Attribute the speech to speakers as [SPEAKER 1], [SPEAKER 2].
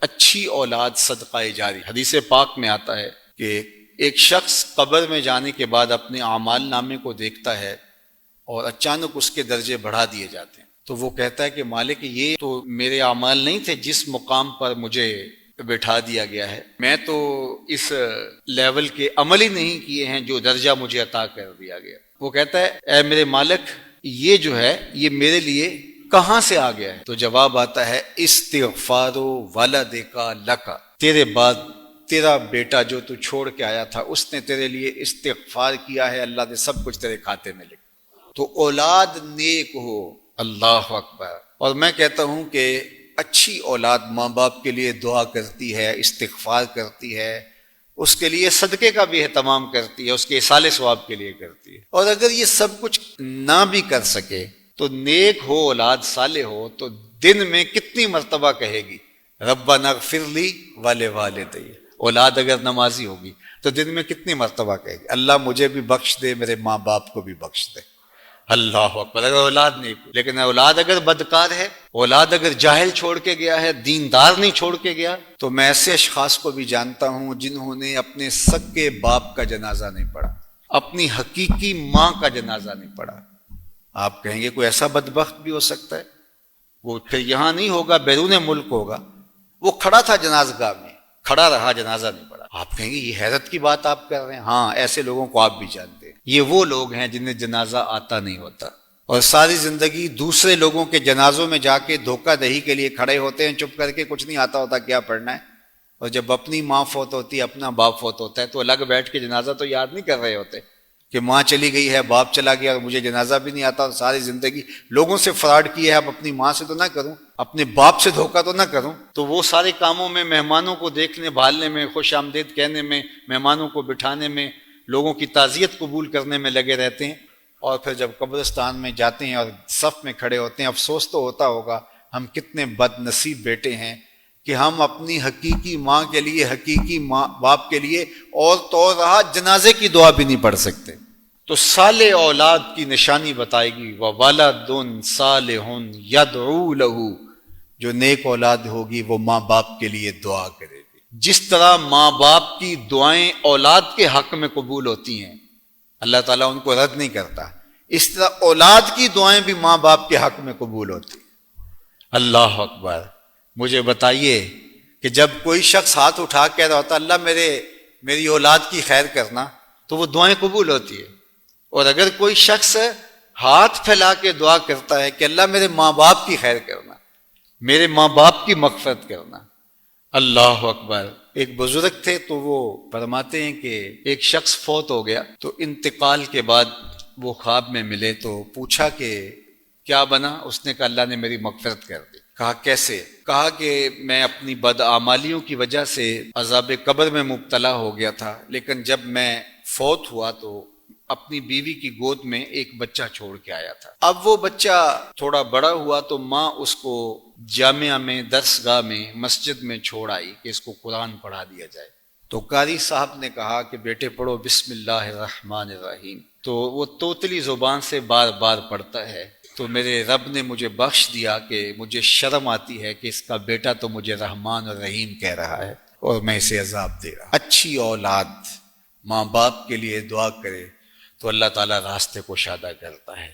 [SPEAKER 1] اچھی اولاد صدقہ جاری۔ حدیث پاک میں آتا ہے کہ ایک شخص قبر میں جانے کے بعد اپنے اعمال نامے کو دیکھتا ہے اور اچانک اس کے درجے بڑھا دیے جاتے ہیں، تو وہ کہتا ہے کہ مالک یہ تو میرے اعمال نہیں تھے جس مقام پر مجھے بٹھا دیا گیا ہے، میں تو اس لیول کے عمل ہی نہیں کیے ہیں جو درجہ مجھے عطا کر دیا گیا۔ وہ کہتا ہے اے میرے مالک یہ جو ہے یہ میرے لیے کہاں سے آ گیا ہے؟ تو جواب آتا ہے استغفار والدک لک، تیرے بعد تیرا بیٹا جو تو چھوڑ کے آیا تھا اس نے تیرے لیے استغفار کیا ہے، اللہ نے سب کچھ تیرے کھاتے میں لکھ۔ تو اولاد نیک ہو، اللہ اکبر۔ اور میں کہتا ہوں کہ اچھی اولاد ماں باپ کے لیے دعا کرتی ہے، استغفار کرتی ہے، اس کے لیے صدقے کا بھی اہتمام کرتی ہے، اس کے ایصال ثواب کے لیے کرتی ہے۔ اور اگر یہ سب کچھ نہ بھی کر سکے تو نیک ہو، اولاد صالح ہو، تو دن میں کتنی مرتبہ کہے گی ربنا اغفر لی ولوالدی۔ اولاد اگر نمازی ہوگی تو دن میں کتنی مرتبہ کہے گی اللہ مجھے بھی بخش دے، میرے ماں باپ کو بھی بخش دے۔ اللہ اکبر، اگر اولاد نہیں، لیکن اولاد اگر بدکار ہے، اولاد اگر جاہل چھوڑ کے گیا ہے، دیندار نہیں چھوڑ کے گیا، تو میں ایسے اشخاص کو بھی جانتا ہوں جنہوں نے اپنے سگے باپ کا جنازہ نہیں پڑھا، اپنی حقیقی ماں کا جنازہ نہیں پڑھا۔ آپ کہیں گے کوئی ایسا بدبخت بھی ہو سکتا ہے؟ وہ پھر یہاں نہیں ہوگا، بیرون ملک ہوگا، وہ کھڑا تھا جنازہ گاہ میں، کھڑا رہا، جنازہ نہیں پڑھا۔ آپ کہیں گے یہ حیرت کی بات آپ کر رہے ہیں؟ ہاں، ایسے لوگوں کو آپ بھی جانتے ہیں۔ یہ وہ لوگ ہیں جنہیں جنازہ آتا نہیں ہوتا اور ساری زندگی دوسرے لوگوں کے جنازوں میں جا کے دھوکہ دہی کے لیے کھڑے ہوتے ہیں، چپ کر کے کچھ نہیں آتا ہوتا کیا پڑھنا ہے، اور جب اپنی ماں فوت ہوتی ہے، اپنا باپ فوت ہوتا ہے، تو الگ بیٹھ کے جنازہ تو یاد نہیں کر رہے ہوتے کہ ماں چلی گئی ہے، باپ چلا گیا اور مجھے جنازہ بھی نہیں آتا، اور ساری زندگی لوگوں سے فراڈ کیا ہے، اب اپنی ماں سے تو نہ کروں، اپنے باپ سے دھوکہ تو نہ کروں۔ تو وہ سارے کاموں میں، مہمانوں کو دیکھنے بھالنے میں، خوش آمدید کہنے میں، مہمانوں کو بٹھانے میں، لوگوں کی تعزیت قبول کرنے میں لگے رہتے ہیں، اور پھر جب قبرستان میں جاتے ہیں اور صف میں کھڑے ہوتے ہیں، افسوس تو ہوتا ہوگا ہم کتنے بد نصیب بیٹے ہیں کہ ہم اپنی حقیقی ماں کے لیے، حقیقی ماں باپ کے لیے، اور تو رہا جنازے کی دعا بھی نہیں پڑھ سکتے۔ تو صالح اولاد کی نشانی بتائے گی وَوَلَدٌ صَالِحٌ يَدْعُو لَهُ، جو نیک اولاد ہوگی وہ ماں باپ کے لیے دعا کرے گی۔ جس طرح ماں باپ کی دعائیں اولاد کے حق میں قبول ہوتی ہیں، اللہ تعالیٰ ان کو رد نہیں کرتا، اس طرح اولاد کی دعائیں بھی ماں باپ کے حق میں قبول ہوتی ہیں۔ اللہ اکبر۔ مجھے بتائیے کہ جب کوئی شخص ہاتھ اٹھا کے کہہ رہا ہوتا اللہ میری اولاد کی خیر کرنا، تو وہ دعائیں قبول ہوتی ہے، اور اگر کوئی شخص ہاتھ پھیلا کے دعا کرتا ہے کہ اللہ میرے ماں باپ کی خیر کرنا، میرے ماں باپ کی مغفرت کرنا، اللہ اکبر۔ ایک بزرگ تھے تو وہ فرماتے ہیں کہ ایک شخص فوت ہو گیا، تو انتقال کے بعد وہ خواب میں ملے تو پوچھا کہ کیا بنا؟ اس نے کہا اللہ نے میری مغفرت کر دی۔ کہا کیسے؟ کہا کہ میں اپنی بدعمالیوں کی وجہ سے عذاب قبر میں مبتلا ہو گیا تھا، لیکن جب میں فوت ہوا تو اپنی بیوی کی گود میں ایک بچہ چھوڑ کے آیا تھا۔ اب وہ بچہ تھوڑا بڑا ہوا تو ماں اس کو جامعہ میں، درس گاہ میں، مسجد میں چھوڑ آئی کہ اس کو قرآن پڑھا دیا جائے۔ تو قاری صاحب نے کہا کہ بیٹے پڑھو بسم اللہ الرحمن الرحیم، تو وہ توتلی زبان سے بار بار پڑھتا ہے۔ تو میرے رب نے مجھے بخش دیا کہ مجھے شرم آتی ہے کہ اس کا بیٹا تو مجھے رحمان اور رحیم کہہ رہا ہے اور میں اسے عذاب دے رہا۔ اچھی اولاد ماں باپ کے لیے دعا کرے تو اللہ تعالیٰ راستے کو کشادہ کرتا ہے۔